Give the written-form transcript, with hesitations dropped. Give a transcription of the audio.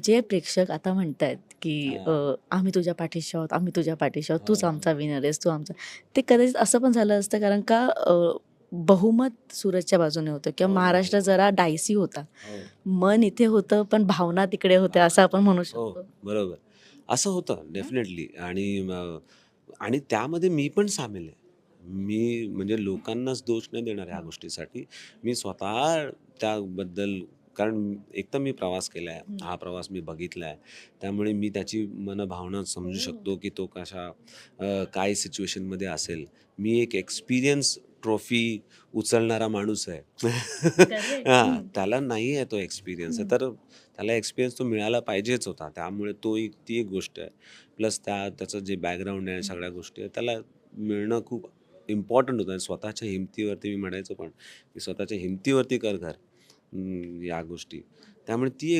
जे प्रेक्षक आता म्हणतायत, की हां. आम्ही तुझ्या पाठीशी आहोत, आम्ही तुझ्या पाठीशी आहोत, हो, तूच हो. आमचा विनर आहेस, तू आमचा. ते कदाचित असं पण झालं असतं कारण का बहुमत सूरजच्या बाजूने होतं किंवा हो, हो, महाराष्ट्र हो. जरा डायसी होता. हो. मन इथे होतं, पण भावना तिकडे होत्या असं आपण भावना. म्हणू हो, शकतो. बरोबर. असं होतं डेफिनेटली आणि त्यामध्ये मी पण सामील आहे. मी म्हणजे लोकांनाच दोष नाही देणार ह्या गोष्टीसाठी. मी स्वतः त्याबद्दल कारण एक तर मी प्रवास केला आहे. हं. हा प्रवास मी बघितला आहे. त्यामुळे मी त्याची मनभावना समजू हो. शकतो, की तो कशा काय सिच्युएशनमध्ये असेल. मी एक एक्सपिरियन्स ट्रॉफी उचलणारा माणूस आहे. करेक्ट. हां, हं. त्याला नाही आहे तो एक्सपिरियन्स हं. तर त्याला एक्सपिरियन्स तो मिळाला पाहिजेच होता. त्यामुळे ती एक गोष्ट आहे. प्लस त्याचं जे बॅकग्राऊंड आहे, हं. सगळ्या गोष्टी आहेत, त्याला मिळणं खूप इम्पॉर्टंट होतं आणि स्वतःच्या हिमतीवरती मी म्हणायचो पण, की स्वतःच्या हिमतीवरती कर घर या गोष्टी. त्यामुळे ती